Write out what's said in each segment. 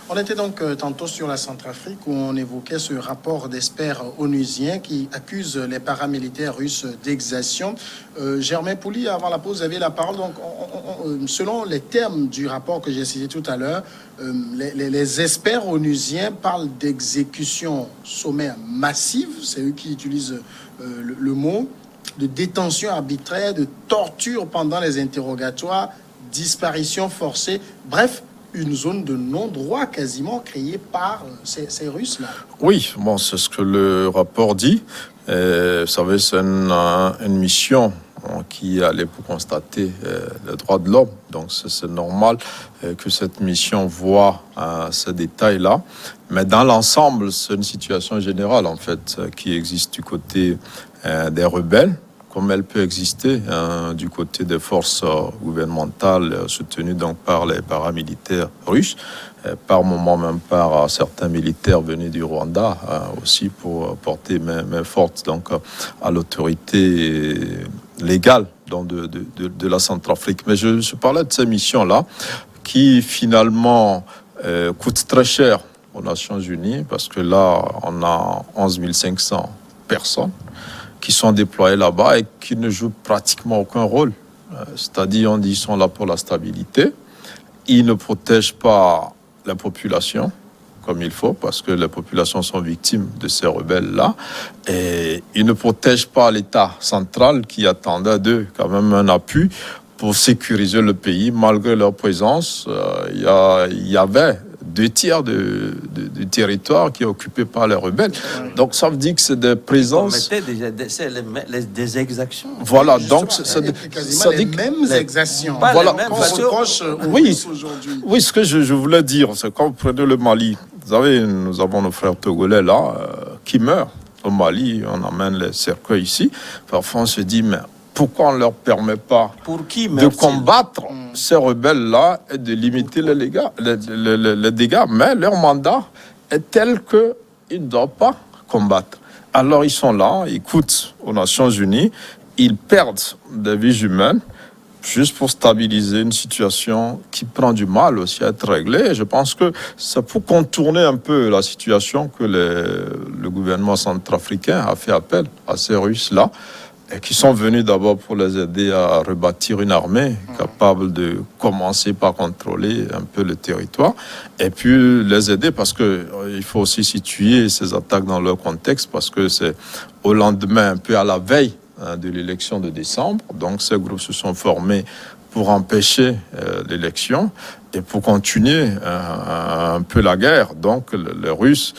On était donc tantôt sur la Centrafrique où on évoquait ce rapport d'experts onusiens qui accuse les paramilitaires russes d'exaction. Germain Pouli, avant la pause, vous avez la parole. Donc, selon les termes du rapport que j'ai cité tout à l'heure, les experts onusiens parlent d'exécution sommaire massive, c'est eux qui utilisent le mot, de détention arbitraire, de torture pendant les interrogatoires, disparition forcée, bref, une zone de non-droit quasiment créée par ces Russes-là. Oui, bon, c'est ce que le rapport dit. Vous savez, c'est une mission qui allait pour constater les droits de l'homme. Donc, c'est normal que cette mission voit ces détails-là. Mais dans l'ensemble, c'est une situation générale, en fait, qui existe du côté des rebelles, comme elle peut exister du côté des forces gouvernementales soutenues donc par les paramilitaires russes, par moment même par certains militaires venus du Rwanda aussi pour porter main forte donc à l'autorité légale donc de la Centrafrique. Mais je parlais de ces missions-là qui finalement coûtent très cher aux Nations Unies parce que là, on a 11 500 personnes qui sont déployés là-bas et qui ne jouent pratiquement aucun rôle. C'est-à-dire, on dit qu'ils sont là pour la stabilité. Ils ne protègent pas la population comme il faut, parce que les populations sont victimes de ces rebelles-là. Et ils ne protègent pas l'État central qui attendait d'eux quand même un appui pour sécuriser le pays. Malgré leur présence, il y avait 2/3 du territoire qui est occupé par les rebelles. Donc ça veut dire que c'est des présences... des exactions. Voilà, justement, donc ça dit les mêmes exactions. Voilà, oui, ce que je voulais dire, c'est quand vous prenez le Mali, vous savez, nous avons nos frères togolais là qui meurent. Au Mali, on amène les cercueils ici. Parfois on se dit, mais pourquoi on ne leur permet pas de combattre ces rebelles-là et de limiter les dégâts? Mais leur mandat est tel qu'ils ne doivent pas combattre. Alors ils sont là, ils coûtent aux Nations Unies, ils perdent des vies humaines juste pour stabiliser une situation qui prend du mal aussi à être réglée. Et je pense que c'est pour contourner un peu la situation que le gouvernement centrafricain a fait appel à ces Russes-là, et qui sont venus d'abord pour les aider à rebâtir une armée capable de commencer par contrôler un peu le territoire, et puis les aider parce que il faut aussi situer ces attaques dans leur contexte, parce que c'est au lendemain, un peu à la veille de l'élection de décembre. Donc ces groupes se sont formés pour empêcher l'élection et pour continuer un peu la guerre. Donc les Russes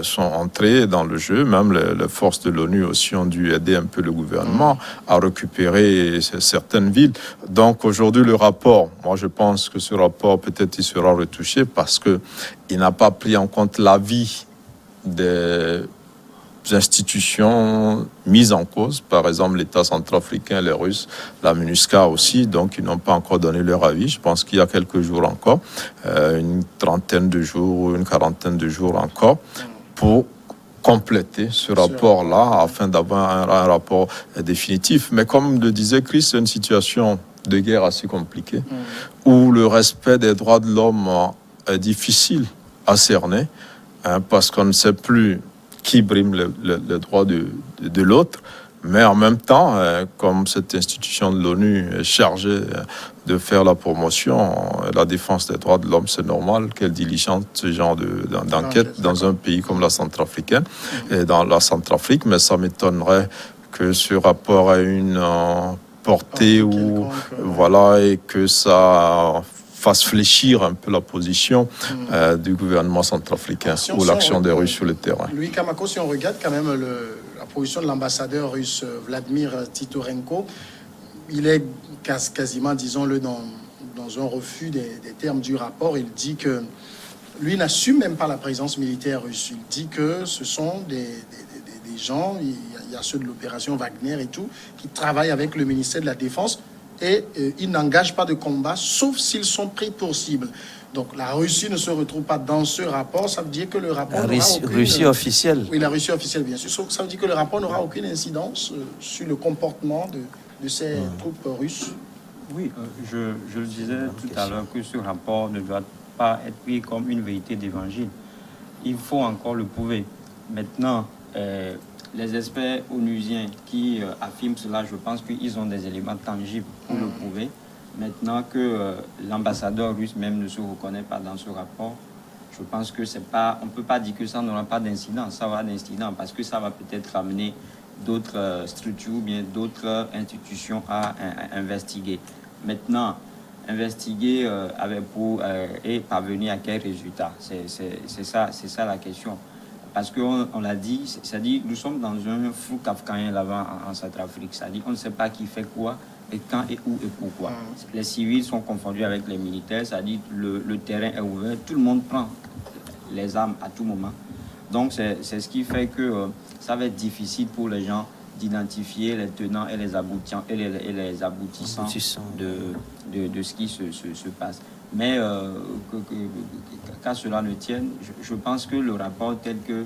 sont entrés dans le jeu, même les forces de l'ONU aussi ont dû aider un peu le gouvernement à récupérer certaines villes. Donc aujourd'hui le rapport, moi je pense que ce rapport peut-être il sera retouché parce que il n'a pas pris en compte l'avis des institutions mises en cause, par exemple l'État centrafricain, les Russes, la MINUSCA aussi, donc ils n'ont pas encore donné leur avis. Je pense qu'il y a quelques jours encore, une trentaine de jours, une quarantaine de jours encore, pour compléter ce rapport-là afin d'avoir un rapport définitif. Mais comme le disait Chris, c'est une situation de guerre assez compliquée, où le respect des droits de l'homme est difficile à cerner, parce qu'on ne sait plus qui brime le droit de l'autre, mais en même temps, comme cette institution de l'ONU est chargée de faire la promotion, la défense des droits de l'homme, c'est normal qu'elle diligente ce genre d'enquête dans un pays comme la Centrafricaine, et dans la Centrafrique, mais ça m'étonnerait que ce rapport ait une portée voilà, et que ça fasse fléchir un peu la position du gouvernement centrafricain ou l'action des Russes sur le terrain. Louis Kamako, si on regarde quand même la position de l'ambassadeur russe Vladimir Titorenko, il est quasiment, disons-le, dans un refus des termes du rapport. Il dit que lui n'assume même pas la présence militaire russe. Il dit que ce sont des gens, il y a ceux de l'opération Wagner et tout, qui travaillent avec le ministère de la Défense, et ils n'engagent pas de combat, sauf s'ils sont pris pour cible. Donc la Russie ne se retrouve pas dans ce rapport. Ça veut dire que le rapport n'aura aucune... Russie officielle. Oui, la Russie officielle, bien sûr. Ça veut dire que le rapport n'aura aucune incidence sur le comportement de ces troupes russes. Oui, je le disais tout à l'heure que ce rapport ne doit pas être pris comme une vérité d'évangile. Il faut encore le prouver. Maintenant, les experts onusiens qui affirment cela, je pense qu'ils ont des éléments tangibles pour le prouver. Maintenant que l'ambassadeur russe même ne se reconnaît pas dans ce rapport, je pense que c'est pas, on ne peut pas dire que ça n'aura pas d'incident. Ça aura d'incident parce que ça va peut-être amener d'autres structures ou bien d'autres institutions à investiguer. Maintenant, investiguer avec pour et parvenir à quel résultat? C'est ça la question. Parce qu'on l'a dit, c'est-à-dire nous sommes dans un flou kafkaïen là-bas en Centrafrique. C'est-à-dire on ne sait pas qui fait quoi, et quand, et où, et pourquoi. Les civils sont confondus avec les militaires, c'est-à-dire le terrain est ouvert, tout le monde prend les armes à tout moment. Donc c'est ce qui fait que ça va être difficile pour les gens d'identifier les tenants et les aboutissants de ce qui se passe. Mais qu'à cela ne tienne, je pense que le rapport tel que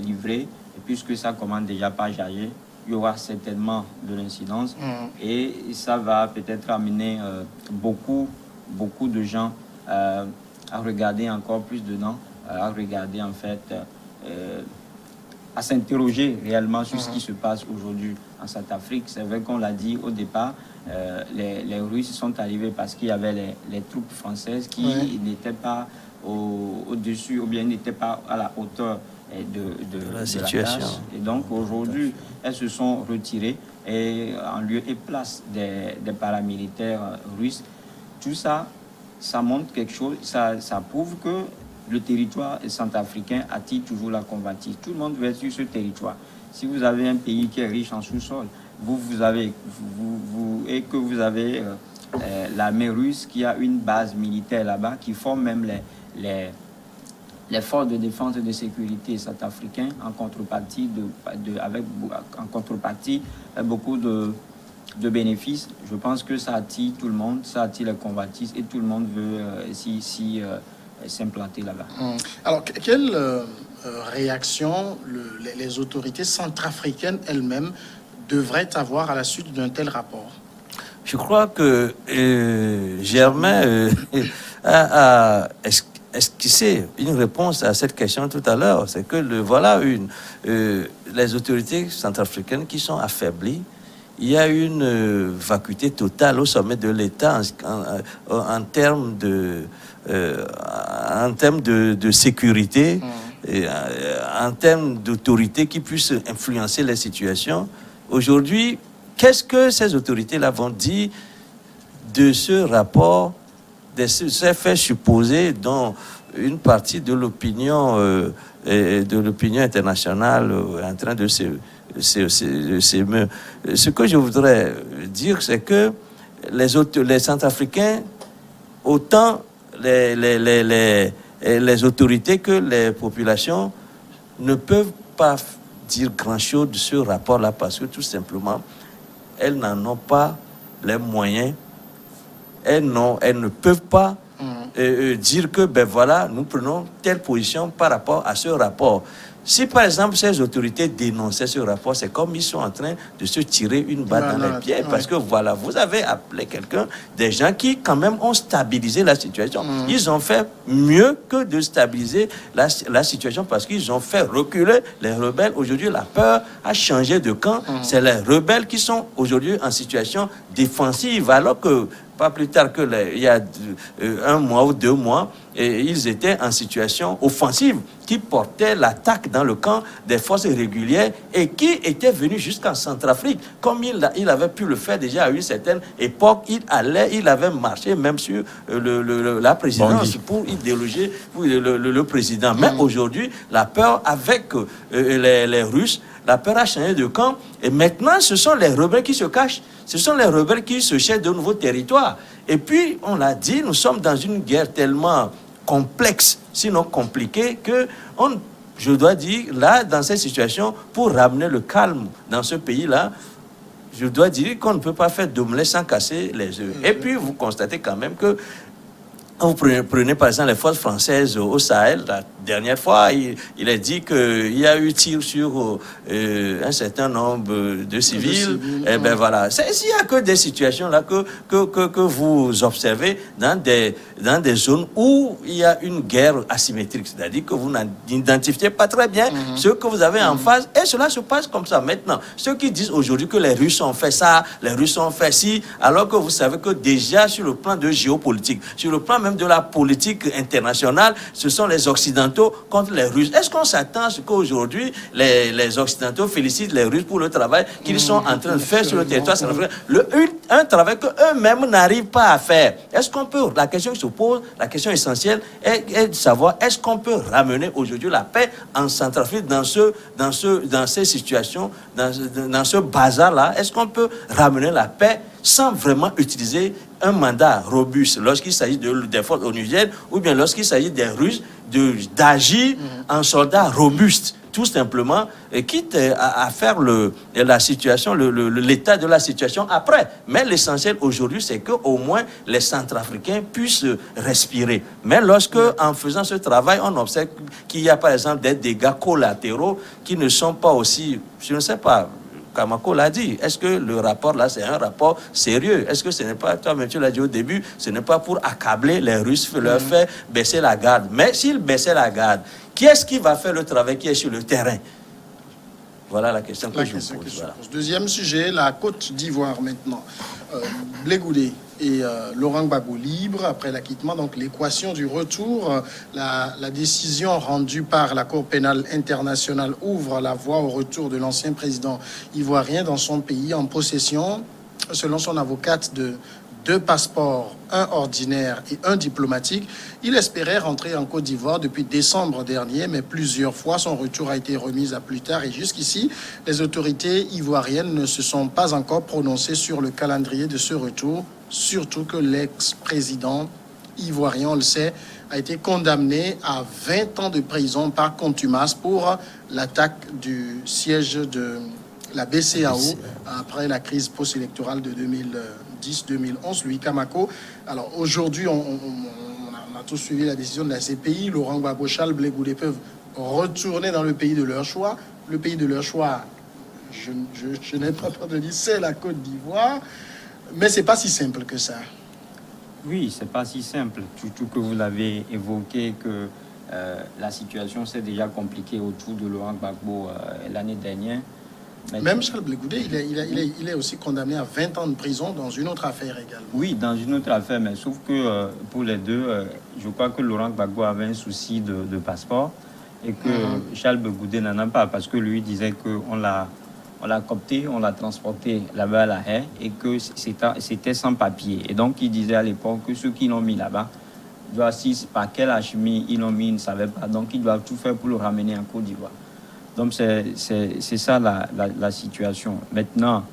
livré, et puisque ça commence déjà par jaillir, il y aura certainement de l'incidence et ça va peut-être amener beaucoup de gens à regarder encore plus dedans, à regarder en fait, à s'interroger réellement sur ce qui se passe aujourd'hui en Centrafrique. C'est vrai qu'on l'a dit au départ, les Russes sont arrivés parce qu'il y avait les troupes françaises qui n'étaient pas au-dessus ou bien n'étaient pas à la hauteur de la situation. tâche. Et donc aujourd'hui, elles se sont retirées et en lieu et place des paramilitaires russes. Tout ça, ça montre quelque chose, ça prouve que le territoire centrafricain attire toujours la convoitise. Tout le monde veut être sur ce territoire. Si vous avez un pays qui est riche en sous-sol, et que vous avez l'armée russe qui a une base militaire là-bas, qui forme même les forces de défense et de sécurité centrafricains en contrepartie avec beaucoup de bénéfices. Je pense que ça attire tout le monde, ça attire les convoitises et tout le monde veut s'implanter là-bas. Alors, quelle réaction les autorités centrafricaines elles-mêmes devraient avoir à la suite d'un tel rapport? Je crois que Germain a esquissé une réponse à cette question tout à l'heure. C'est que les autorités centrafricaines qui sont affaiblies. Il y a une vacuité totale au sommet de l'État en termes de sécurité, et en termes d'autorité qui puissent influencer les situations. Aujourd'hui, qu'est-ce que ces autorités-là vont dire de ce rapport, de ces faits supposés dont une partie de l'opinion internationale est en train de s'émeut. Ce que je voudrais dire, c'est que les Centrafricains, autant les autorités que les populations, ne peuvent pas dire grand-chose de ce rapport-là parce que tout simplement, elles n'en ont pas les moyens. Elles ne peuvent pas dire que, ben voilà, nous prenons telle position par rapport à ce rapport. Si, par exemple, ces autorités dénonçaient ce rapport, c'est comme ils sont en train de se tirer une balle dans les pieds. Parce que, voilà, vous avez appelé quelqu'un, des gens qui, quand même, ont stabilisé la situation. Ils ont fait mieux que de stabiliser la situation parce qu'ils ont fait reculer les rebelles. Aujourd'hui, la peur a changé de camp. C'est les rebelles qui sont aujourd'hui en situation défensive, alors que pas plus tard il y a 1 mois ou 2 mois, et ils étaient en situation offensive, qui portait l'attaque dans le camp des forces régulières et qui était venu jusqu'en Centrafrique. Comme il avait pu le faire déjà à une certaine époque, il avait marché même sur la présidence pour idéologer le président. Mais aujourd'hui, la peur avec les Russes, la peur a changé de camp et maintenant ce sont les rebelles qui se cachent. Ce sont les rebelles qui se cherchent de nouveaux territoires. Et puis, on l'a dit, nous sommes dans une guerre tellement complexe, sinon compliquée, que je dois dire, là, dans cette situation, pour ramener le calme dans ce pays-là, je dois dire qu'on ne peut pas faire d'omelette sans casser les œufs. Et puis, vous constatez quand même que vous prenez par exemple les forces françaises au Sahel, dernière fois, il a dit qu'il y a eu tir sur un certain nombre de civils. Et ben voilà. S'il n'y a que des situations là que vous observez dans des zones où il y a une guerre asymétrique, c'est-à-dire que vous n'identifiez pas très bien ce que vous avez en face, et cela se passe comme ça. Maintenant, ceux qui disent aujourd'hui que les Russes ont fait ça, les Russes ont fait ci, alors que vous savez que déjà sur le plan de géopolitique, sur le plan même de la politique internationale, ce sont les Occidentaux contre les Russes. Est-ce qu'on s'attend à ce qu'aujourd'hui les Occidentaux félicitent les Russes pour le travail qu'ils sont en train de faire sur le territoire centrafricain, un travail qu'eux-mêmes n'arrivent pas à faire? Est-ce qu'on peut, la question qui se pose, la question essentielle est de savoir, est-ce qu'on peut ramener aujourd'hui la paix en Centrafrique dans ces situations, dans ce bazar-là? Est-ce qu'on peut ramener la paix sans vraiment utiliser un mandat robuste lorsqu'il s'agit des forces onusiennes, ou bien lorsqu'il s'agit des Russes d'agir en soldats robustes, tout simplement, quitte à faire la situation, l'état de la situation après. Mais l'essentiel aujourd'hui, c'est qu'au moins les Centrafricains puissent respirer. Mais lorsque, en faisant ce travail, on observe qu'il y a par exemple des dégâts collatéraux qui ne sont pas aussi, je ne sais pas, Kamako l'a dit. Est-ce que le rapport là, c'est un rapport sérieux? Est-ce que ce n'est pas, toi-même tu l'as dit au début, ce n'est pas pour accabler les Russes, leur faire baisser la garde? Mais s'ils baissaient la garde, qui est-ce qui va faire le travail qui est sur le terrain? Voilà la question que je vous pose. Voilà. Deuxième sujet, la Côte d'Ivoire maintenant. Blé Goudé et Laurent Gbagbo libre après l'acquittement. Donc l'équation du retour, la décision rendue par la Cour pénale internationale ouvre la voie au retour de l'ancien président ivoirien dans son pays en possession, selon son avocate, de 2 passeports, un ordinaire et un diplomatique. Il espérait rentrer en Côte d'Ivoire depuis décembre dernier, mais plusieurs fois son retour a été remis à plus tard. Et jusqu'ici, les autorités ivoiriennes ne se sont pas encore prononcées sur le calendrier de ce retour, surtout que l'ex-président ivoirien, on le sait, a été condamné à 20 ans de prison par contumace pour l'attaque du siège de la BCAO après la crise post-électorale de 2010-2011, Louis Kamako. Alors aujourd'hui, on a tous suivi la décision de la CPI. Laurent Gbagbo, Charles Blé Goudé peuvent retourner dans le pays de leur choix. Le pays de leur choix, je n'ai pas peur de dire, c'est la Côte d'Ivoire. Mais c'est pas si simple que ça. Oui, c'est pas si simple. Surtout que vous l'avez évoqué, que la situation s'est déjà compliquée autour de Laurent Gbagbo l'année dernière. Même Charles Blé Goudé, il est aussi condamné à 20 ans de prison dans une autre affaire également. Oui, dans une autre affaire, mais sauf que pour les deux, je crois que Laurent Gbagbo avait un souci de passeport et que Charles Blé Goudé n'en a pas, parce que lui disait qu'on l'a coopté, on l'a transporté là-bas à La Haye et que c'était sans papier. Et donc, il disait à l'époque que ceux qui l'ont mis là-bas, par quel achemi ils l'ont mis, ils ne savaient pas. Donc, ils doivent tout faire pour le ramener en Côte d'Ivoire. Donc, c'est ça la situation. Maintenant,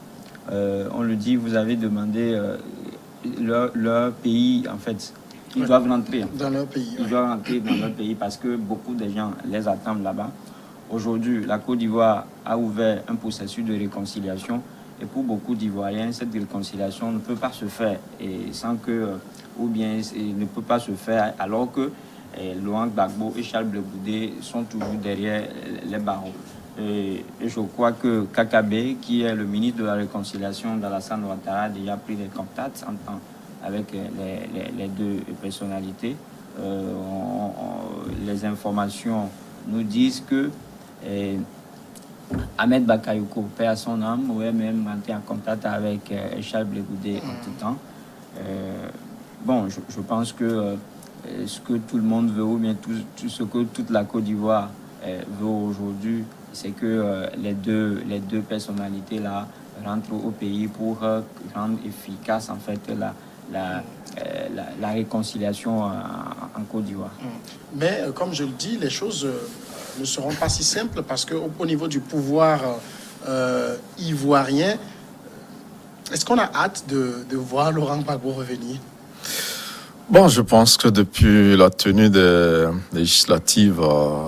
on le dit, vous avez demandé leur pays, en fait, ils doivent rentrer. Dans leur pays. Ils doivent rentrer dans leur pays parce que beaucoup de gens les attendent là-bas. Aujourd'hui, la Côte d'Ivoire a ouvert un processus de réconciliation. Et pour beaucoup d'Ivoiriens, cette réconciliation ne peut pas se faire ou bien ne peut pas se faire alors que Laurent Gbagbo et Charles Blé Goudé sont toujours derrière les barreaux. Et je crois que Kakabe, qui est le ministre de la Réconciliation d'Alassane Ouattara, a déjà pris des contacts avec les deux personnalités. Les informations nous disent que Ahmed Bakayoko, paix à son âme, aurait même été en contact avec Charles Blé Goudé en tout temps. Bon, je pense que ce que tout le monde veut, ou bien tout ce que toute la Côte d'Ivoire veut aujourd'hui, c'est que les deux personnalités-là rentrent au pays pour rendre efficace en fait la réconciliation en Côte d'Ivoire. Mais comme je le dis, les choses ne seront pas si simples parce qu'au niveau du pouvoir ivoirien, est-ce qu'on a hâte de voir Laurent Gbagbo revenir? Bon, je pense que depuis la tenue des législatives,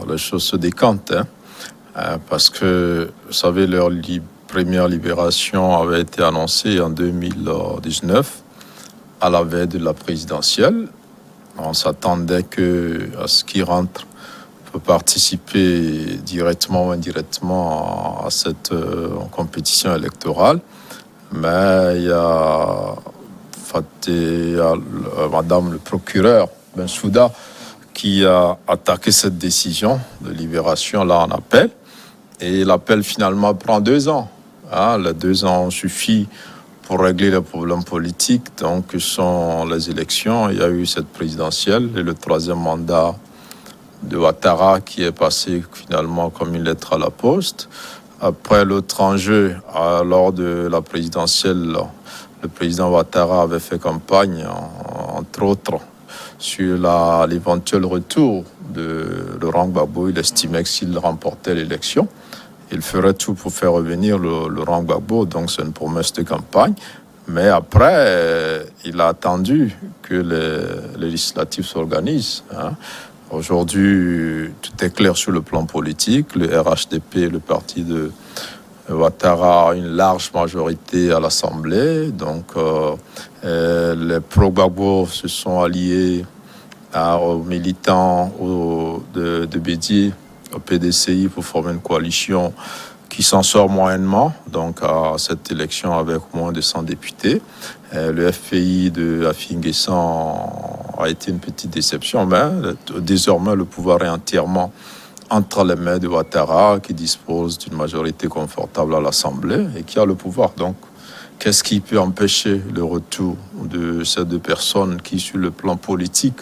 les choses se décantent. Parce que, vous savez, leur première libération avait été annoncée en 2019, à la veille de la présidentielle. On s'attendait à ce qu'ils rentrent peut participer directement ou indirectement à cette compétition électorale. Mais il y a Madame le procureur Bensouda qui a attaqué cette décision de libération là en appel. Et l'appel finalement prend 2 ans. Les 2 ans suffit pour régler les problèmes politiques. Donc, ce sont les élections. Il y a eu cette présidentielle et le 3e mandat de Ouattara qui est passé finalement comme une lettre à la poste. Après, l'autre enjeu, lors de la présidentielle, le président Ouattara avait fait campagne, entre autres, sur l'éventuel retour de Laurent Gbagbo. Il estimait que s'il remportait l'élection, il ferait tout pour faire revenir Laurent Gbagbo. Donc, c'est une promesse de campagne. Mais après, il a attendu que les législatives s'organisent. Aujourd'hui, tout est clair sur le plan politique. Le RHDP, le parti de Ouattara, a une large majorité à l'Assemblée. Donc, les pro-Gbagbo se sont alliés aux militants de Bédié, au PDCI, pour former une coalition qui s'en sort moyennement, donc à cette élection avec moins de 100 députés. Le FPI de Affi N'Guessan a été une petite déception, mais désormais le pouvoir est entièrement entre les mains de Ouattara, qui dispose d'une majorité confortable à l'Assemblée et qui a le pouvoir. Donc, qu'est-ce qui peut empêcher le retour de ces 2 personnes qui, sur le plan politique,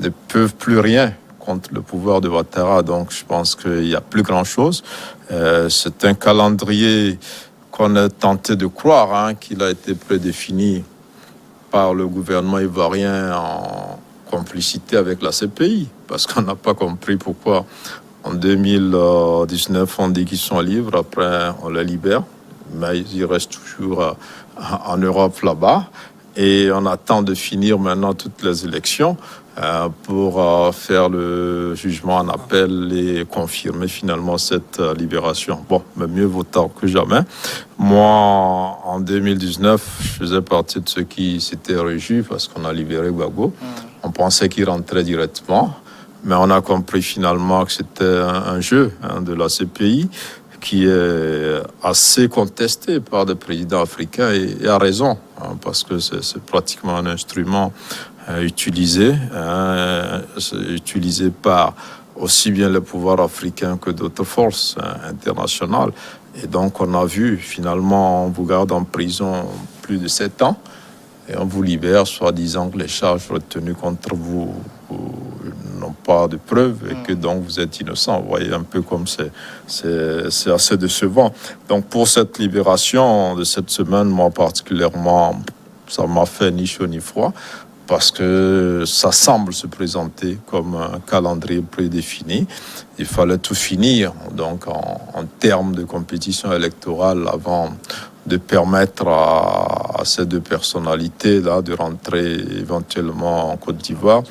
ne peuvent plus rien contre le pouvoir de Ouattara? Donc, je pense qu'il n'y a plus grand-chose. C'est un calendrier qu'on a tenté de croire, qu'il a été prédéfini par le gouvernement ivoirien en complicité avec la CPI, parce qu'on n'a pas compris pourquoi en 2019 on dit qu'ils sont libres, après on les libère, mais ils restent toujours en Europe là-bas, et on attend de finir maintenant toutes les élections pour faire le jugement en appel et confirmer finalement cette libération. Bon, mais mieux vaut tard que jamais. Moi, en 2019, je faisais partie de ceux qui s'étaient réjouis parce qu'on a libéré Gbagbo. On pensait qu'il rentrait directement, mais on a compris finalement que c'était un jeu de la CPI qui est assez contesté par des présidents africains et à raison, parce que c'est pratiquement un instrument utilisé par aussi bien les pouvoirs africains que d'autres forces internationales. Et donc, on a vu, finalement, on vous garde en prison plus de 7 ans et on vous libère, soi-disant que les charges retenues contre vous n'ont pas de preuves et que donc vous êtes innocent. Vous voyez un peu comme c'est assez décevant. Donc, pour cette libération de cette semaine, moi particulièrement, ça m'a fait ni chaud ni froid, parce que ça semble se présenter comme un calendrier prédéfini. Il fallait tout finir, donc en termes de compétition électorale, avant de permettre à ces 2 personnalités-là de rentrer éventuellement en Côte d'Ivoire.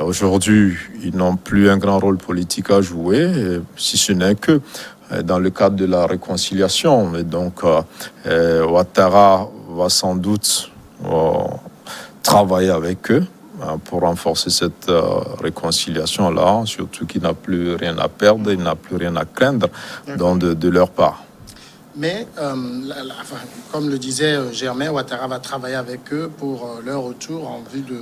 Aujourd'hui, ils n'ont plus un grand rôle politique à jouer, si ce n'est que dans le cadre de la réconciliation. Et donc, Ouattara va sans doute travailler avec eux pour renforcer cette réconciliation-là, surtout qu'il n'a plus rien à perdre, il n'a plus rien à craindre donc de leur part. Mais, comme le disait Germain, Ouattara va travailler avec eux pour leur retour en vue de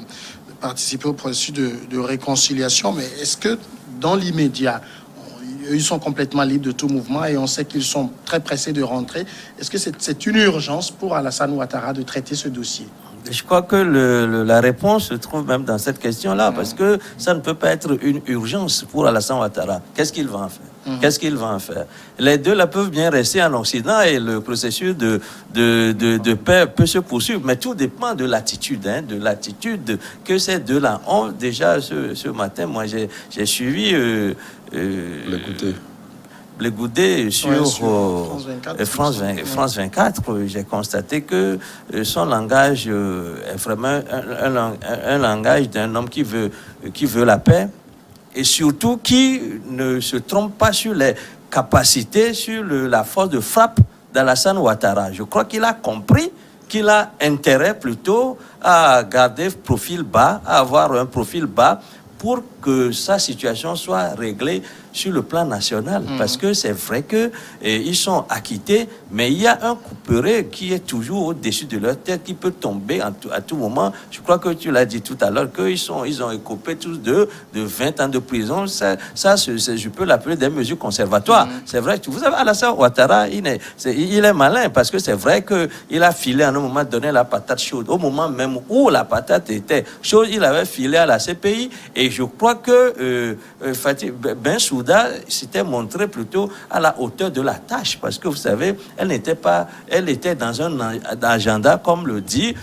participer au processus de réconciliation. Mais est-ce que, dans l'immédiat, ils sont complètement libres de tout mouvement et on sait qu'ils sont très pressés de rentrer. Est-ce que c'est une urgence pour Alassane Ouattara de traiter ce dossier? Je crois que la réponse se trouve même dans cette question-là, parce que ça ne peut pas être une urgence pour Alassane Ouattara. Qu'est-ce qu'il va en faire? Qu'est-ce qu'il va en faire? Les deux là peuvent bien rester en Occident et le processus de paix peut se poursuivre, mais tout dépend de l'attitude, de l'attitude que ces deux-là ont. Déjà ce matin, moi j'ai suivi les Goudé sur France 24, j'ai constaté que son langage est vraiment un langage d'un homme qui veut la paix et surtout qui ne se trompe pas sur les capacités, sur la force de frappe d'Alassane Ouattara. Je crois qu'il a compris qu'il a intérêt plutôt à garder profil bas, à avoir un profil bas pour que sa situation soit réglée sur le plan national. Parce que c'est vrai que ils sont acquittés, mais il y a un couperet qui est toujours au-dessus de leur tête, qui peut tomber à tout moment. Je crois que tu l'as dit tout à l'heure, ils ont écopé tous de 20 ans de prison. Ça je peux l'appeler des mesures conservatoires. C'est vrai que vous avez Alassane Ouattara, il est malin, parce que c'est vrai qu'il a filé à un moment donné la patate chaude. Au moment même où la patate était chaude, il avait filé à la CPI, et je crois que Fatih Bensouda s'était montré plutôt à la hauteur de la tâche, parce que vous savez, elle était dans un agenda, comme le dit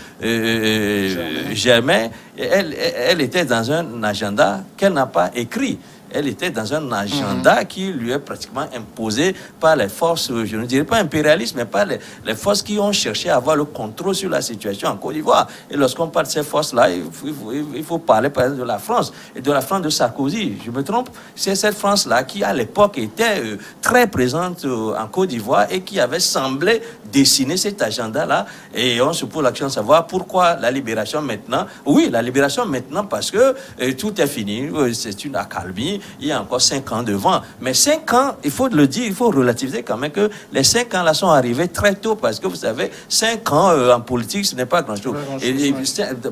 Germain, elle était dans un agenda qu'elle n'a pas écrit. Elle était dans un agenda qui lui est pratiquement imposé par les forces, je ne dirais pas impérialistes, mais par les forces qui ont cherché à avoir le contrôle sur la situation en Côte d'Ivoire. Et lorsqu'on parle de ces forces-là, il faut parler par exemple de la France et de la France de Sarkozy. Je me trompe? C'est cette France-là qui, à l'époque, était très présente en Côte d'Ivoire et qui avait semblé dessiner cet agenda-là. Et on se pose la question de savoir pourquoi la libération maintenant. Oui, la libération maintenant parce que tout est fini, c'est une accalmie. Il y a encore 5 ans devant. Mais 5 ans, il faut le dire, il faut relativiser quand même que les 5 ans là sont arrivés très tôt, parce que vous savez, 5 ans en politique, ce n'est pas grand-chose.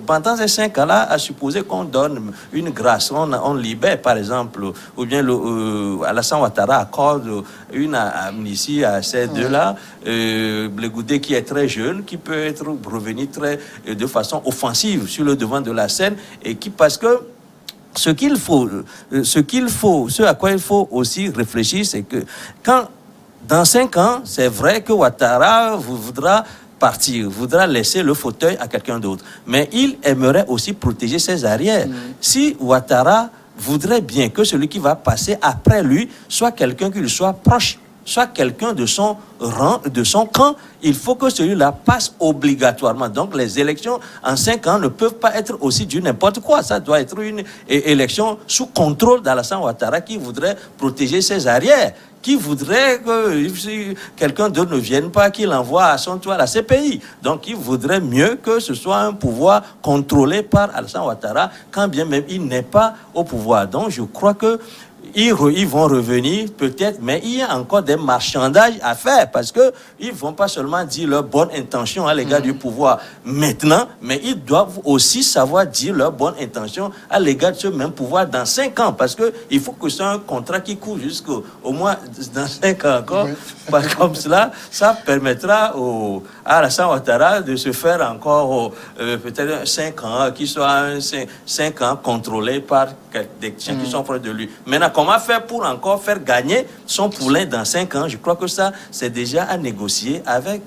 Pendant ces 5 ans-là, à supposer qu'on donne une grâce, on libère par exemple, ou bien Alassane Ouattara accorde une amnistie à ces deux-là, Blegoudé qui est très jeune, qui peut revenir de façon offensive sur le devant de la scène, et qui, parce que ce à quoi il faut aussi réfléchir, c'est que dans 5 ans, c'est vrai que Ouattara voudra partir, voudra laisser le fauteuil à quelqu'un d'autre. Mais il aimerait aussi protéger ses arrières. Si Ouattara voudrait bien que celui qui va passer après lui soit quelqu'un qui lui soit proche, soit quelqu'un de son rang, de son camp, il faut que celui-là passe obligatoirement. Donc les élections en 5 ans ne peuvent pas être aussi du n'importe quoi. Ça doit être une élection sous contrôle d'Alassane Ouattara, qui voudrait protéger ses arrières, qui voudrait que si quelqu'un d'autre ne vienne pas, qu'il envoie à son tour à la CPI. Donc il voudrait mieux que ce soit un pouvoir contrôlé par Alassane Ouattara, quand bien même il n'est pas au pouvoir. Donc je crois que ils vont revenir peut-être, mais il y a encore des marchandages à faire, parce que ils vont pas seulement dire leur bonne intention à l'égard du pouvoir maintenant, mais ils doivent aussi savoir dire leur bonne intention à l'égard de ce même pouvoir dans 5 ans, parce que il faut que ce soit un contrat qui court jusqu'au moins dans 5 ans encore. Comme cela, ça permettra à Alassane Ouattara de se faire encore peut-être 5 ans, qui soit 5 ans contrôlés par des gens qui sont proches de lui. Maintenant, comment faire pour encore faire gagner son poulain dans 5 ans? Je crois que ça, c'est déjà à négocier avec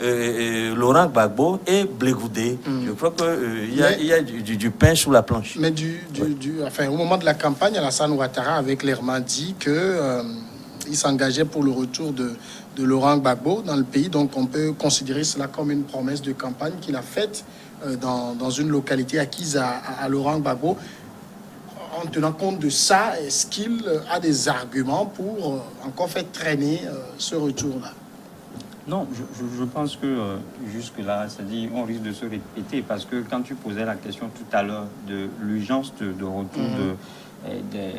Laurent Gbagbo et Blegoudé. Je crois qu'il y a du pain sous la planche. Mais enfin, au moment de la campagne, Alassane Ouattara avec l'Herman dit que il s'engageait pour le retour de Laurent Gbagbo dans le pays. Donc on peut considérer cela comme une promesse de campagne qu'il a faite dans une localité acquise à Laurent Gbagbo. En tenant compte de ça, est-ce qu'il a des arguments pour encore faire traîner ce retour-là? Non, je pense que jusque-là, c'est-à-dire on risque de se répéter, parce que quand tu posais la question tout à l'heure de l'urgence de retour de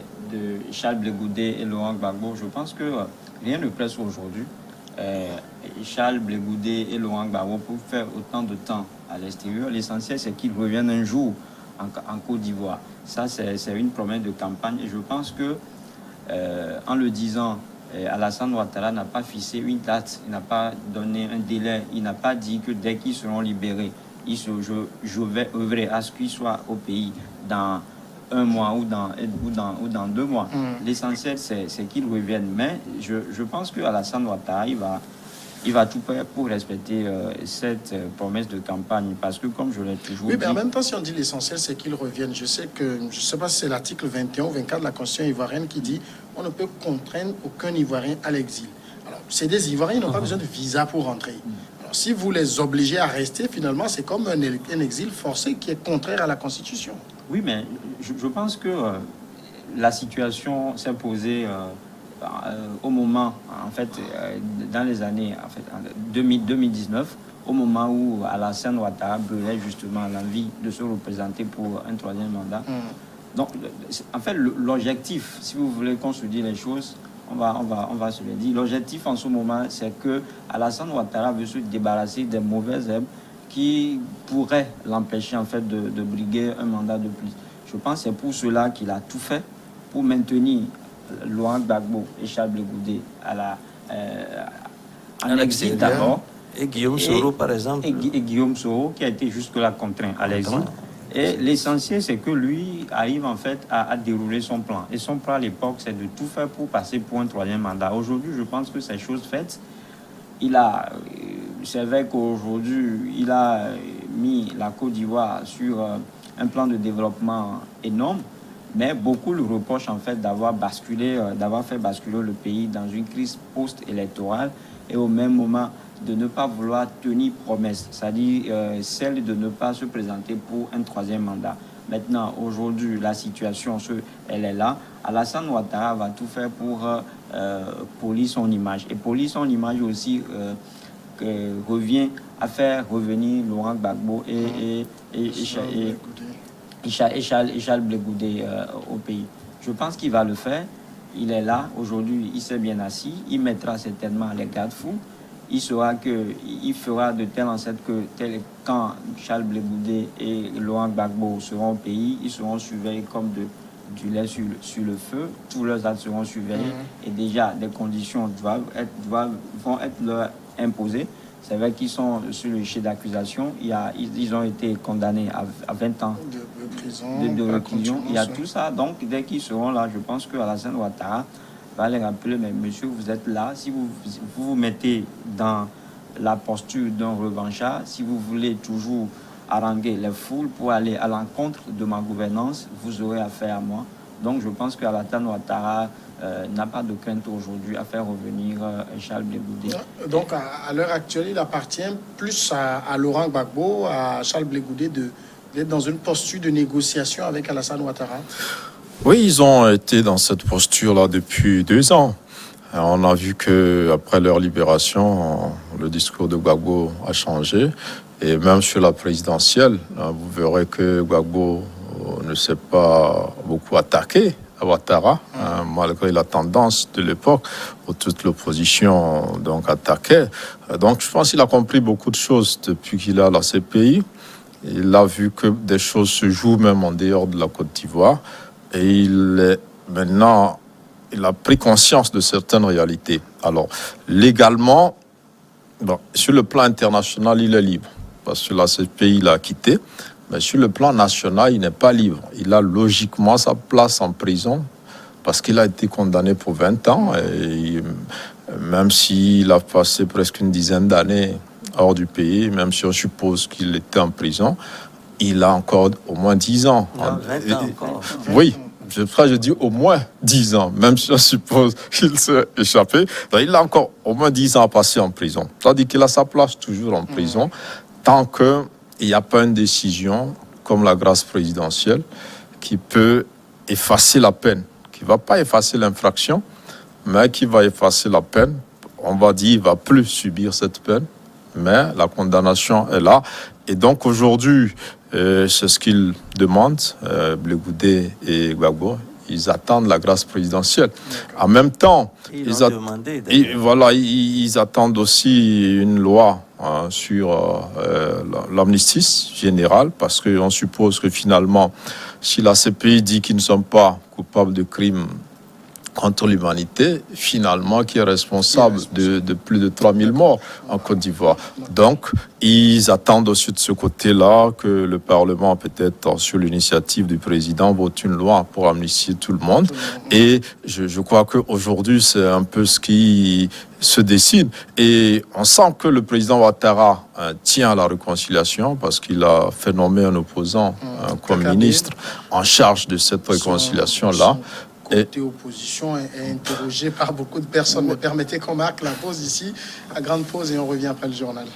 Charles Blegoudé et Laurent Gbagbo, je pense que rien ne presse aujourd'hui Charles Blegoudé et Laurent Gbagbo pour faire autant de temps à l'extérieur. L'essentiel, c'est qu'ils reviennent un jour en Côte d'Ivoire. Ça, c'est une promesse de campagne, et je pense que en le disant, Alassane Ouattara n'a pas fixé une date, il n'a pas donné un délai, il n'a pas dit que dès qu'ils seront libérés, je vais œuvrer à ce qu'ils soient au pays dans 1 mois ou dans 2 mois. L'essentiel, c'est qu'ils reviennent. Mais je pense que Alassane Ouattara, il va tout faire pour respecter cette promesse de campagne, parce que, comme je l'ai toujours dit... Oui, mais en même temps, si on dit l'essentiel, c'est qu'ils reviennent. Je ne sais pas si c'est l'article 21 ou 24 de la Constitution ivoirienne qui dit on ne peut contraindre aucun Ivoirien à l'exil. Alors, c'est des Ivoiriens, ils n'ont pas besoin de visa pour rentrer. Alors, si vous les obligez à rester, finalement, c'est comme un exil forcé qui est contraire à la Constitution. Oui, mais je pense que la situation s'est posée... au moment, en fait, dans les années 2019, au moment où Alassane Ouattara brûlait justement l'envie de se représenter pour un 3e mandat, Donc, en fait, l'objectif, si vous voulez qu'on se dise les choses, on va se le dire. L'objectif en ce moment, c'est que Alassane Ouattara veut se débarrasser des mauvaises herbes qui pourraient l'empêcher en fait de briguer un mandat de plus. Je pense que c'est pour cela qu'il a tout fait pour maintenir Laurent Gbagbo et Charles Blé Goudé en exil d'abord. Et Guillaume Soro, par exemple. Et Guillaume Soro, qui a été jusque-là contraint à l'exil. Et l'essentiel, c'est que lui arrive en fait à dérouler son plan. Et son plan à l'époque, c'est de tout faire pour passer pour un troisième mandat. Aujourd'hui, je pense que c'est chose faite. C'est vrai qu'aujourd'hui, il a mis la Côte d'Ivoire sur un plan de développement énorme, mais beaucoup le reprochent en fait d'avoir fait basculer le pays dans une crise post-électorale et au même moment de ne pas vouloir tenir promesse, c'est-à-dire celle de ne pas se présenter pour un troisième mandat. Maintenant, aujourd'hui, la situation, elle est là. Alassane Ouattara va tout faire pour polir son image. Et polir son image aussi revient à faire revenir Laurent Gbagbo et Charles Blé Goudé au pays. Je pense qu'il va le faire. Il est là. Aujourd'hui, il s'est bien assis. Il mettra certainement les garde-fous. Il fera de telle en sorte que quand Charles Blé Goudé et Laurent Gbagbo seront au pays, ils seront surveillés comme du lait sur le feu. Tous leurs actes seront surveillés et déjà des conditions vont être leur imposées. C'est vrai qu'ils sont sur le chef d'accusation. Ils ont été condamnés à 20 ans de réclusion. Il y a tout ça. Donc, dès qu'ils seront là, je pense que Alassane Ouattara va les rappeler, mais monsieur, vous êtes là. Si vous mettez dans la posture d'un revanchard, si vous voulez toujours haranguer les foules pour aller à l'encontre de ma gouvernance, vous aurez affaire à moi. Donc, je pense qu'Alassane Ouattara n'a pas de crainte aujourd'hui à faire revenir Charles Blé Goudé. Donc, à l'heure actuelle, il appartient plus à Laurent Gbagbo, à Charles Blé Goudé d'être dans une posture de négociation avec Alassane Ouattara. Oui, ils ont été dans cette posture-là depuis 2 ans. On a vu qu'après leur libération, le discours de Gbagbo a changé. Et même sur la présidentielle, vous verrez que Gbagbo ne s'est pas beaucoup attaqué à Ouattara, malgré la tendance de l'époque où toute l'opposition donc attaquait. Donc je pense qu'il a compris beaucoup de choses depuis qu'il est à la CPI. Il a vu que des choses se jouent même en dehors de la Côte d'Ivoire. Et il a pris conscience de certaines réalités. Alors, légalement, sur le plan international, il est libre. Parce que la CPI l'a quitté. Mais sur le plan national, il n'est pas libre. Il a logiquement sa place en prison parce qu'il a été condamné pour 20 ans. Et même s'il a passé presque une dizaine d'années hors du pays, même si on suppose qu'il était en prison, il a encore au moins 10 ans. 20 ans encore. Oui, je dis au moins 10 ans, même si on suppose qu'il s'est échappé. Donc, il a encore au moins 10 ans à passer en prison. C'est-à-dire qu'il a sa place toujours en prison, tant qu'il n'y a pas une décision comme la grâce présidentielle qui peut effacer la peine, qui ne va pas effacer l'infraction, mais qui va effacer la peine. On va dire qu'il ne va plus subir cette peine, mais la condamnation est là. Et donc aujourd'hui, c'est ce qu'ils demandent, Blé Goudé et Gbagbo. Ils attendent la grâce présidentielle. En même temps, ils attendent aussi une loi sur l'amnistie générale, parce qu'on suppose que finalement, si la CPI dit qu'ils ne sont pas coupables de crimes contre l'humanité, finalement, qui est responsable de plus de 3000 morts en Côte d'Ivoire. Donc, ils attendent aussi de ce côté-là que le Parlement, peut-être sur l'initiative du président, vote une loi pour amnistier tout le monde. Et je crois qu'aujourd'hui, c'est un peu ce qui se dessine. Et on sent que le président Ouattara tient à la réconciliation parce qu'il a fait nommer un opposant comme ministre en charge de cette réconciliation-là. Côté opposition est interrogé par beaucoup de personnes. Mais permettez qu'on marque la pause ici, la grande pause, et on revient après le journal.